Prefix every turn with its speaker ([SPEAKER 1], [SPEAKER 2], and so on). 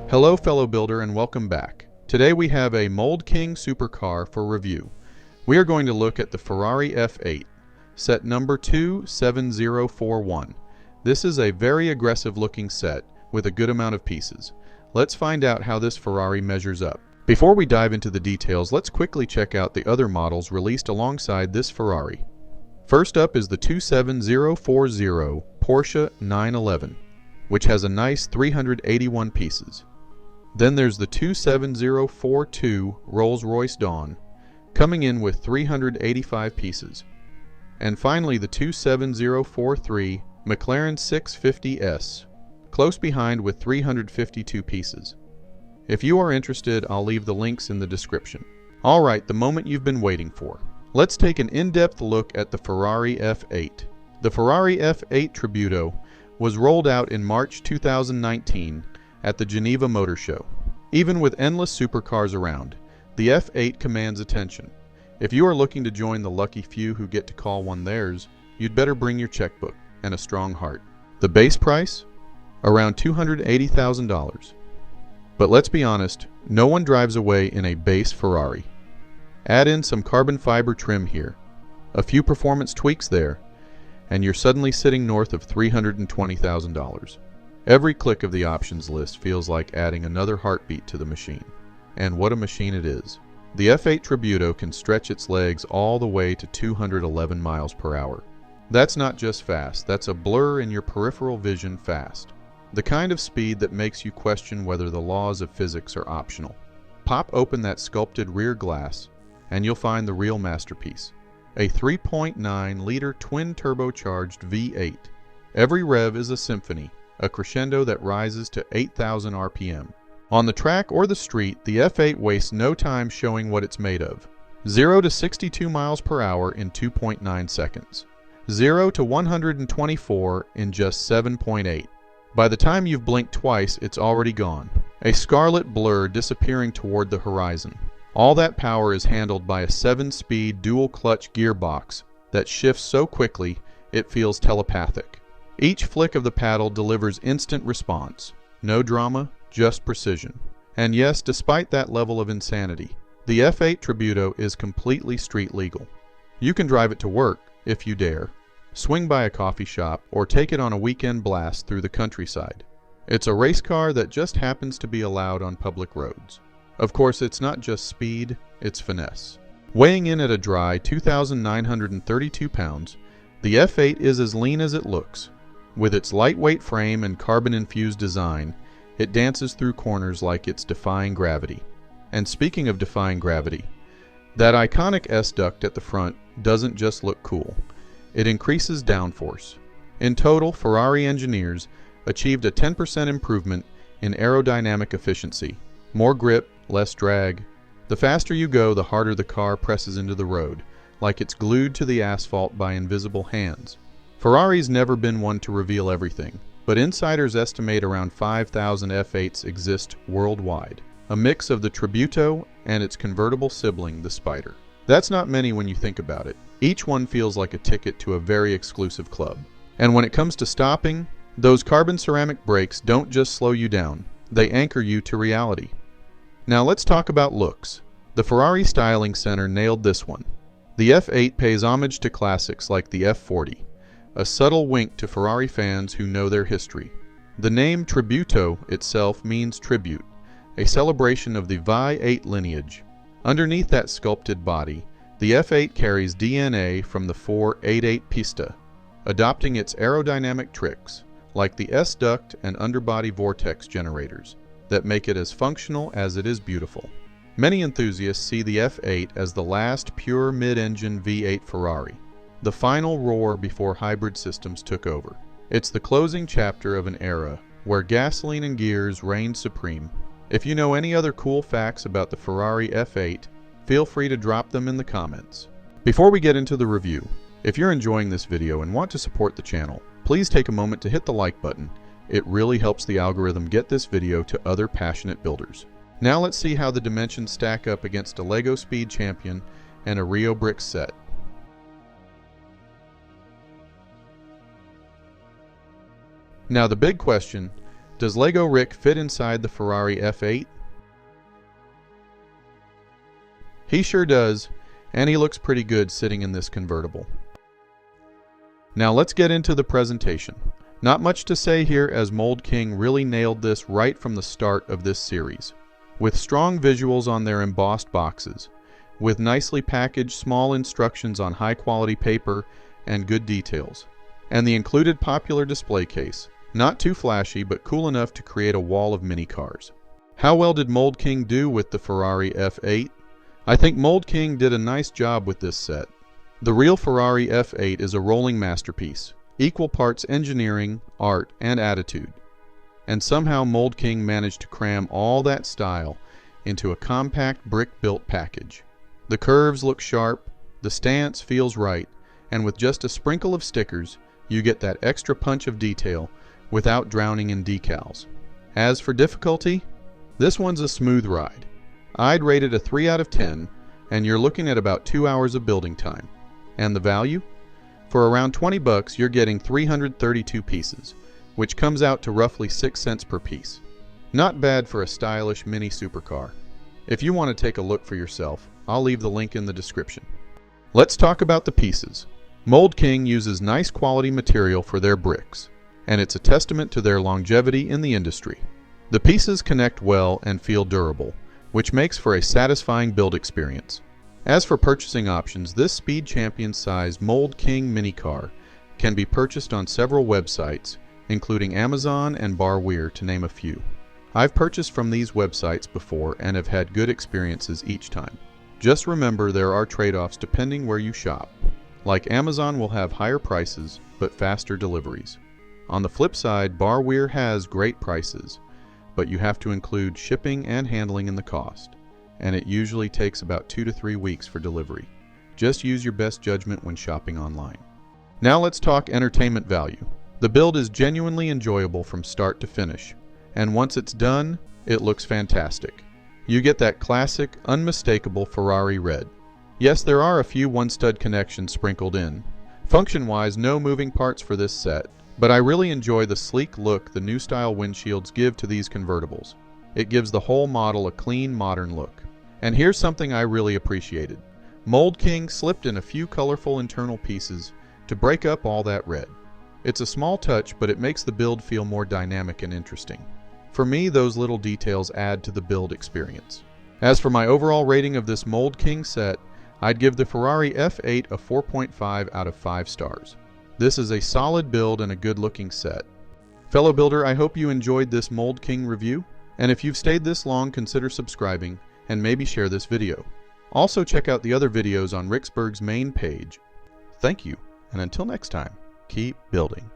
[SPEAKER 1] Hello fellow builder and welcome back. Today we have a Mould King supercar for review. We are going to look at the Ferrari F8, set number 27041. This is a very aggressive looking set with a good amount of pieces. Let's find out how this Ferrari measures up. Before we dive into the details, let's quickly check out the other models released alongside this Ferrari. First up is the 27040 Porsche 911, which has a nice 381 pieces. Then there's the 27042 Rolls-Royce Dawn, coming in with 385 pieces. And finally the 27043 McLaren 650S, close behind with 352 pieces. If you are interested, I'll leave the links in the description. Alright, the moment you've been waiting for. Let's take an in-depth look at the Ferrari F8. The Ferrari F8 Tributo was rolled out in March 2019 at the Geneva Motor Show. Even with endless supercars around, the F8 commands attention. If you are looking to join the lucky few who get to call one theirs, you'd better bring your checkbook and a strong heart. The base price? Around $280,000. But let's be honest, no one drives away in a base Ferrari. Add in some carbon fiber trim here, a few performance tweaks there, and you're suddenly sitting north of $320,000. Every click of the options list feels like adding another heartbeat to the machine. And what a machine it is. The F8 Tributo can stretch its legs all the way to 211 miles per hour. That's not just fast, that's a blur in your peripheral vision fast. The kind of speed that makes you question whether the laws of physics are optional. Pop open that sculpted rear glass, and you'll find the real masterpiece. A 3.9-liter twin-turbocharged V8. Every rev is a symphony, a crescendo that rises to 8,000 RPM. On the track or the street, the F8 wastes no time showing what it's made of. 0 to 62 miles per hour in 2.9 seconds. 0 to 124 in just 7.8. By the time you've blinked twice, it's already gone. A scarlet blur disappearing toward the horizon. All that power is handled by a 7-speed dual-clutch gearbox that shifts so quickly it feels telepathic. Each flick of the paddle delivers instant response. No drama, just precision. And yes, despite that level of insanity, the F8 Tributo is completely street legal. You can drive it to work, if you dare, swing by a coffee shop, or take it on a weekend blast through the countryside. It's a race car that just happens to be allowed on public roads. Of course, it's not just speed, it's finesse. Weighing in at a dry 2,932 pounds, the F8 is as lean as it looks. With its lightweight frame and carbon-infused design, it dances through corners like it's defying gravity. And speaking of defying gravity, that iconic S-duct at the front doesn't just look cool. It increases downforce. In total, Ferrari engineers achieved a 10% improvement in aerodynamic efficiency. More grip, less drag. The faster you go, the harder the car presses into the road, like it's glued to the asphalt by invisible hands. Ferrari's never been one to reveal everything, but insiders estimate around 5,000 F8s exist worldwide, a mix of the Tributo and its convertible sibling, the Spider. That's not many when you think about it. Each one feels like a ticket to a very exclusive club. And when it comes to stopping, those carbon ceramic brakes don't just slow you down, they anchor you to reality. Now let's talk about looks. The Ferrari Styling Center nailed this one. The F8 pays homage to classics like the F40, a subtle wink to Ferrari fans who know their history. The name Tributo itself means tribute, a celebration of the V8 lineage. Underneath that sculpted body, the F8 carries DNA from the 488 Pista, adopting its aerodynamic tricks, like the S-duct and underbody vortex generators, that make it as functional as it is beautiful. Many enthusiasts see the F8 as the last pure mid-engine V8 Ferrari, the final roar before hybrid systems took over. It's the closing chapter of an era where gasoline and gears reigned supreme. If you know any other cool facts about the Ferrari F8, feel free to drop them in the comments. Before we get into the review, if you're enjoying this video and want to support the channel, please take a moment to hit the like button. It really helps the algorithm get this video to other passionate builders. Now let's see how the dimensions stack up against a LEGO Speed Champion and a Rio Brick set. Now the big question, Does Lego Rick fit inside the Ferrari F8? He sure does, and he looks pretty good sitting in this convertible. Now let's get into the presentation. Not much to say here, as Mould King really nailed this right from the start of this series. With strong visuals on their embossed boxes, with nicely packaged small instructions on high-quality paper and good details, and the included popular display case, not too flashy but cool enough to create a wall of mini cars. How well did Mould King do with the Ferrari F8? I think Mould King did a nice job with this set. The real Ferrari F8 is a rolling masterpiece, equal parts engineering, art, and attitude. And somehow Mould King managed to cram all that style into a compact brick-built package. The curves look sharp, the stance feels right, and with just a sprinkle of stickers, you get that extra punch of detail without drowning in decals. As for difficulty, this one's a smooth ride. I'd rate it a 3 out of 10, and you're looking at about 2 hours of building time. And the value? For around 20 bucks, you're getting 332 pieces, which comes out to roughly 6 cents per piece. Not bad for a stylish mini supercar. If you want to take a look for yourself, I'll leave the link in the description. Let's talk about the pieces. Mould King uses nice quality material for their bricks, and it's a testament to their longevity in the industry. The pieces connect well and feel durable, which makes for a satisfying build experience. As for purchasing options, this Speed Champion size Mould King mini car can be purchased on several websites, including Amazon and Barweir, to name a few. I've purchased from these websites before and have had good experiences each time. Just remember, there are trade-offs depending where you shop. Like Amazon will have higher prices but faster deliveries. On the flip side, Barweir has great prices, but you have to include shipping and handling in the cost, and it usually takes about 2 to 3 weeks for delivery. Just use your best judgment when shopping online. Now let's talk entertainment value. The build is genuinely enjoyable from start to finish, and once it's done, it looks fantastic. You get that classic, unmistakable Ferrari red. Yes, there are a few one-stud connections sprinkled in. Function-wise, no moving parts for this set, but I really enjoy the sleek look the new style windshields give to these convertibles. It gives the whole model a clean, modern look. And here's something I really appreciated. Mould King slipped in a few colorful internal pieces to break up all that red. It's a small touch, but it makes the build feel more dynamic and interesting. For me, those little details add to the build experience. As for my overall rating of this Mould King set, I'd give the Ferrari F8 a 4.5 out of 5 stars. This is a solid build and a good-looking set. Fellow builder, I hope you enjoyed this Mould King review, and if you've stayed this long, consider subscribing and maybe share this video. Also check out the other videos on Ricksburg's main page. Thank you, and until next time, keep building.